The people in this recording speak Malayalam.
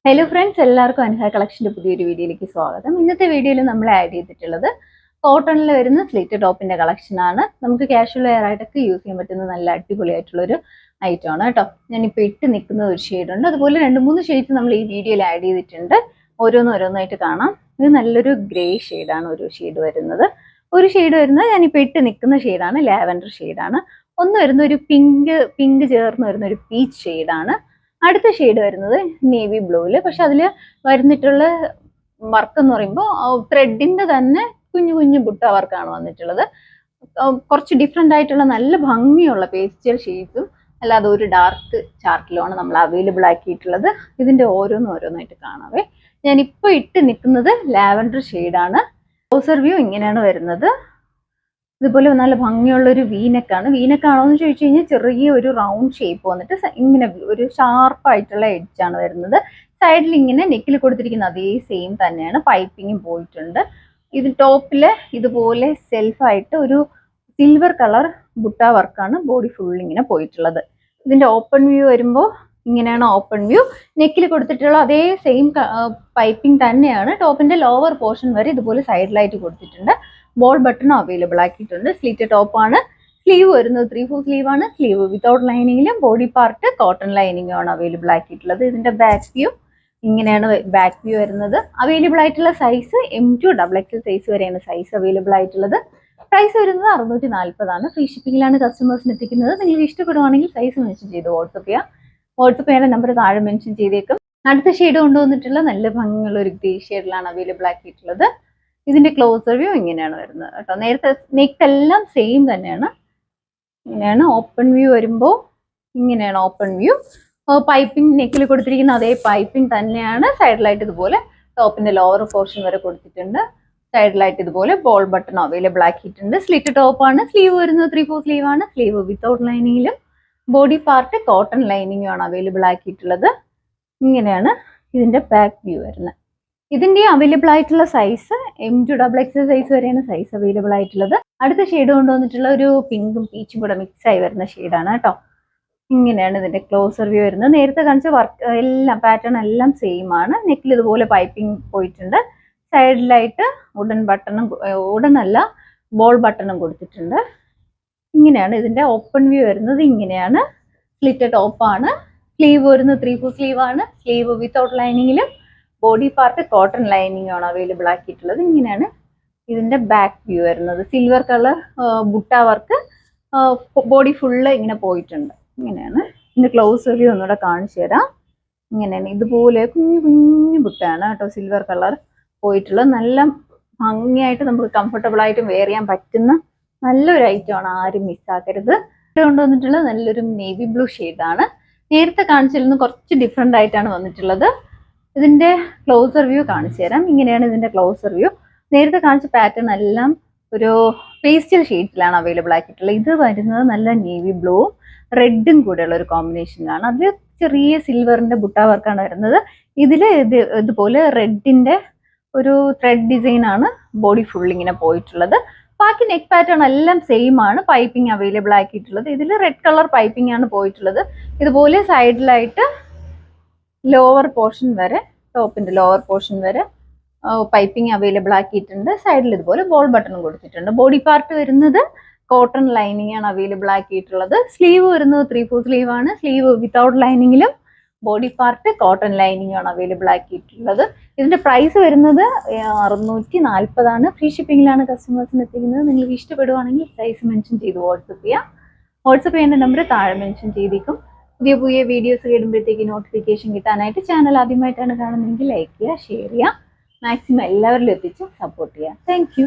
ഹലോ ഫ്രണ്ട്സ്, എല്ലാവർക്കും അൻഹ കളക്ഷൻ്റെ പുതിയൊരു വീഡിയോയിലേക്ക് സ്വാഗതം. ഇന്നത്തെ വീഡിയോയിൽ നമ്മൾ ആഡ് ചെയ്തിട്ടുള്ളത് കോട്ടണിൽ വരുന്ന സ്ലിറ്റ് ടോപ്പിന്റെ കളക്ഷനാണ്. നമുക്ക് കാഷ്വൽ വെയർ ആയിട്ടൊക്കെ യൂസ് ചെയ്യാൻ പറ്റുന്ന നല്ല അടിപൊളിയായിട്ടുള്ളൊരു ഐറ്റമാണ് കേട്ടോ. ഞാനിപ്പോൾ ഇട്ട് നിൽക്കുന്ന ഒരു ഷെയ്ഡുണ്ട്, അതുപോലെ 2-3 ഷെയ്ഡ്സ് നമ്മൾ ഈ വീഡിയോയിൽ ആഡ് ചെയ്തിട്ടുണ്ട്. ഓരോന്നായിട്ട് കാണാം. ഇത് നല്ലൊരു ഗ്രേ ഷെയ്ഡാണ് ഒരു ഷെയ്ഡ് വരുന്നത്. ഒരു ഷെയ്ഡ് വരുന്നത് ഞാനിപ്പോൾ ഇട്ട് നിൽക്കുന്ന ഷെയ്ഡാണ്, ലാവൻഡർ ഷെയ്ഡാണ്. ഒന്ന് വരുന്ന ഒരു പിങ്ക് ചേർന്ന് വരുന്ന ഒരു പീച്ച് ഷെയ്ഡാണ്. അടുത്ത ഷെയ്ഡ് വരുന്നത് നേവി ബ്ലൂവിൽ. പക്ഷെ അതിൽ വരുന്നിട്ടുള്ള വർക്ക് എന്ന് പറയുമ്പോൾ ത്രെഡിന്റെ തന്നെ കുഞ്ഞു കുഞ്ഞു ബുട്ട വർക്കാണ് വന്നിട്ടുള്ളത്. കുറച്ച് ഡിഫറെൻ്റ് ആയിട്ടുള്ള നല്ല ഭംഗിയുള്ള പേസ്റ്റൽ ഷെയ്ഡ്സും അല്ലാതെ ഒരു ഡാർക്ക് ചാർട്ടിലുമാണ് നമ്മൾ അവൈലബിൾ ആക്കിയിട്ടുള്ളത്. ഇതിന്റെ ഓരോന്നായിട്ട് കാണാവേ. ഞാനിപ്പോൾ ഇട്ട് നിൽക്കുന്നത് ലാവൻഡർ ഷെയ്ഡാണ്. ക്ലോസർ വ്യൂ ഇങ്ങനെയാണ് വരുന്നത്. ഇതുപോലെ നല്ല ഭംഗിയുള്ള ഒരു വീനക്കാണ്. വീനക്കാണോ എന്ന് ചോദിച്ചു കഴിഞ്ഞാൽ ചെറിയ ഒരു റൗണ്ട് ഷേപ്പ് വന്നിട്ട് ഇങ്ങനെ ഒരു ഷാർപ്പായിട്ടുള്ള എഡ്ജാണ് വരുന്നത്. സൈഡിൽ ഇങ്ങനെ നെക്കിൽ കൊടുത്തിരിക്കുന്ന അതേ സെയിം തന്നെയാണ്. പൈപ്പിങ്ങും പോയിട്ടുണ്ട്. ഇത് ടോപ്പിൽ ഇതുപോലെ സെൽഫായിട്ട് ഒരു സിൽവർ കളർ ബുട്ട വർക്കാണ് ബോഡി ഫുൾ ഇങ്ങനെ പോയിട്ടുള്ളത്. ഇതിന്റെ ഓപ്പൺ വ്യൂ വരുമ്പോൾ ഇങ്ങനെയാണ് ഓപ്പൺ വ്യൂ. നെക്കിൽ കൊടുത്തിട്ടുള്ള അതേ സെയിം പൈപ്പിംഗ് തന്നെയാണ്. ടോപ്പിന്റെ ലോവർ പോർഷൻ വരെ ഇതുപോലെ സൈഡിലായിട്ട് കൊടുത്തിട്ടുണ്ട്. ബോൾ ബട്ടണും അവൈലബിൾ ആക്കിയിട്ടുണ്ട്. സ്ലിറ്റ് ടോപ്പാണ്. സ്ലീവ് വരുന്നത് 3/4 സ്ലീവ് ആണ്. സ്ലീവ് വിത്തൗട്ട് ലൈനിങ്ങിലും ബോഡി പാർട്ട് കോട്ടൺ ലൈനിങ്ങും ആണ് അവൈലബിൾ ആക്കിയിട്ടുള്ളത്. ഇതിന്റെ ബാക്ക് വ്യൂ ഇങ്ങനെയാണ് ബാക്ക് വ്യൂ വരുന്നത്. അവൈലബിൾ ആയിട്ടുള്ള size M to XXL size വരെയാണ് സൈസ് അവൈലബിൾ ആയിട്ടുള്ളത്. പ്രൈസ് വരുന്നത് 640 ആണ്. ഫ്രീ ഷിപ്പിംഗിലാണ് കസ്റ്റമേഴ്സിന് എത്തിക്കുന്നത്. നിങ്ങൾക്ക് ഇഷ്ടപ്പെടുവാണെങ്കിൽ സൈസ് മെൻഷൻ ചെയ്ത് വാട്സപ്പ് ചെയ്യാം. വാട്സപ്പ് ചെയ്യാൻ നമ്പർ താഴെ മെൻഷൻ ചെയ്തേക്കും. അടുത്ത ഷെയ്ഡ് കൊണ്ടുവന്നിട്ടുള്ള നല്ല ഭംഗിയുള്ള ഒരു ഗ്രേ ഷെയ്ഡിലാണ് അവൈലബിൾ ആക്കിയിട്ടുള്ളത്. ഇതിന്റെ ക്ലോസർ വ്യൂ ഇങ്ങനെയാണ് വരുന്നത് കേട്ടോ. നേരത്തെ നെക്ക് എല്ലാം സെയിം തന്നെയാണ്. ഇങ്ങനെയാണ് ഓപ്പൺ വ്യൂ വരുമ്പോൾ ഇങ്ങനെയാണ് ഓപ്പൺ വ്യൂ. പൈപ്പിംഗ് നെക്കിൽ കൊടുത്തിരിക്കുന്ന അതേ പൈപ്പിംഗ് തന്നെയാണ്. സൈഡിലായിട്ട് ഇതുപോലെ ടോപ്പിന്റെ ലോവർ പോർഷൻ വരെ കൊടുത്തിട്ടുണ്ട്. സൈഡിലായിട്ട് ഇതുപോലെ ബോൾ ബട്ടൺ അവൈലബിൾ ആക്കിയിട്ടുണ്ട്. സ്ലിറ്റ് ടോപ്പാണ്. സ്ലീവ് വരുന്നത് 3/4 സ്ലീവ് ആണ്. സ്ലീവ് വിത്തൗട്ട് ലൈനിങ്ങിലും ബോഡി പാർട്ട് കോട്ടൺ ലൈനിങ്ങും ആണ് അവൈലബിൾ ആക്കിയിട്ടുള്ളത്. ഇങ്ങനെയാണ് ഇതിന്റെ ബാക്ക് വ്യൂ വരുന്നത്. ഇതിന്റെ അവൈലബിൾ ആയിട്ടുള്ള size M to XXL size വരെയാണ് സൈസ് അവൈലബിൾ ആയിട്ടുള്ളത്. അടുത്ത ഷെയ്ഡ് കൊണ്ടുവന്നിട്ടുള്ള ഒരു പിങ്കും പീച്ചും കൂടെ മിക്സ് ആയി വരുന്ന ഷെയ്ഡാണ് കേട്ടോ. ഇങ്ങനെയാണ് ഇതിന്റെ ക്ലോസർ വ്യൂ വരുന്നത്. നേരത്തെ കാണിച്ച വർക്ക് എല്ലാം പാറ്റേൺ എല്ലാം സെയിം ആണ്. നെക്കിൽ ഇതുപോലെ പൈപ്പിംഗ് പോയിട്ടുണ്ട്. സൈഡിലായിട്ട് ഉടൻ അല്ല ബോൾ ബട്ടണും കൊടുത്തിട്ടുണ്ട്. ഇങ്ങനെയാണ് ഇതിന്റെ ഓപ്പൺ വ്യൂ വരുന്നത്. ഇങ്ങനെയാണ് സ്ലിറ്റ് ടോപ്പാണ്. സ്ലീവ് വരുന്നത് 3/4 സ്ലീവ് ആണ്. സ്ലീവ് വിത്തൗട്ട് ലൈനിങ്ങിലും ബോഡി പാർട്ട് കോട്ടൺ ലൈനിങ് ആണ് അവൈലബിൾ ആക്കിയിട്ടുള്ളത്. ഇങ്ങനെയാണ് ഇതിന്റെ ബാക്ക് വ്യൂ വരുന്നത്. Silver colour butta work body full ഇങ്ങനെ പോയിട്ടുണ്ട്. ഇങ്ങനെയാണ് ഇതിന്റെ ക്ലോസ് വ്യൂ ഒന്നുകൂടെ കാണിച്ചു തരാം. ഇങ്ങനെയാണ് ഇതുപോലെ കുഞ്ഞു കുഞ്ഞു ബുട്ടയാണ് കേട്ടോ സിൽവർ കളർ പോയിട്ടുള്ളത്. നല്ല ഭംഗിയായിട്ട് നമുക്ക് കംഫർട്ടബിൾ ആയിട്ട് വെയർ ചെയ്യാൻ പറ്റുന്ന നല്ലൊരു ഐറ്റമാണ്. ആരും മിസ്സാക്കരുത്. കൊണ്ടുവന്നിട്ടുള്ളത് നല്ലൊരു നേവി ബ്ലൂ ഷെയ്ഡാണ്. നേരത്തെ കാണിച്ചിരുന്ന കുറച്ച് ഡിഫറെൻ്റ് ആയിട്ടാണ് വന്നിട്ടുള്ളത്. ഇതിന്റെ ക്ലോസർ വ്യൂ കാണിച്ചു തരാം. ഇങ്ങനെയാണ് ഇതിന്റെ ക്ലോസർ വ്യൂ. നേരത്തെ കാണിച്ച പാറ്റേൺ എല്ലാം ഒരു പേസ്റ്റൽ ഷെയ്ഡ്സിലാണ് അവൈലബിൾ ആക്കിയിട്ടുള്ളത്. ഇത് വരുന്നത് നല്ല നേവി ബ്ലൂവും റെഡും കൂടെയുള്ള ഒരു കോമ്പിനേഷനിലാണ്. അത് ചെറിയ സിൽവറിന്റെ ബുട്ട വർക്കാണ് വരുന്നത്. ഇതുപോലെ റെഡിന്റെ ഒരു ത്രെഡ് ഡിസൈൻ ആണ് ബോഡി ഫുൾ ഇങ്ങനെ പോയിട്ടുള്ളത്. ബാക്കി നെക്ക് പാറ്റേൺ എല്ലാം സെയിം ആണ്. പൈപ്പിംഗ് അവൈലബിൾ ആക്കിയിട്ടുള്ളത്. ഇതിൽ റെഡ് കളർ പൈപ്പിംഗ് ആണ് പോയിട്ടുള്ളത്. ഇതുപോലെ സൈഡിലായിട്ട് ലോവർ പോർഷൻ വരെ ടോപ്പിന്റെ ലോവർ പോർഷൻ വരെ പൈപ്പിംഗ് അവൈലബിൾ ആക്കിയിട്ടുണ്ട്. സൈഡിൽ ഇതുപോലെ ബോൾ ബട്ടണും കൊടുത്തിട്ടുണ്ട്. ബോഡി പാർട്ട് വരുന്നത് കോട്ടൺ ലൈനിങ് ആണ് അവൈലബിൾ ആക്കിയിട്ടുള്ളത്. സ്ലീവ് വരുന്നത് 3/4 സ്ലീവ് ആണ്. സ്ലീവ് വിത്തൗട്ട് ലൈനിങ്ങിലും ബോഡി പാർട്ട് കോട്ടൺ ലൈനിങ് ആണ് അവൈലബിൾ ആക്കിയിട്ടുള്ളത്. ഇതിന്റെ പ്രൈസ് വരുന്നത് 640 ആണ്. ഫ്രീ ഷിപ്പിംഗിലാണ് കസ്റ്റമേഴ്സിന് എത്തിക്കുന്നത്. നിങ്ങൾക്ക് ഇഷ്ടപ്പെടുവാണെങ്കിൽ സൈസ് മെൻഷൻ ചെയ്ത് വാട്സപ്പ് ചെയ്യാം. വാട്സപ്പ് ചെയ്യേണ്ട നമ്പർ താഴെ മെൻഷൻ ചെയ്തേക്കും. പുതിയ പുതിയ വീഡിയോസ് ഇടുമ്പോഴത്തേക്ക് നോട്ടിഫിക്കേഷൻ കിട്ടാനായിട്ട് ചാനൽ ആദ്യമായിട്ടാണ് കാണുന്നതെങ്കിൽ ലൈക്ക് ചെയ്യുക, ഷെയർ ചെയ്യുക, മാക്സിമം എല്ലാവരിലും എത്തിച്ച് സപ്പോർട്ട് ചെയ്യുക. Thank you.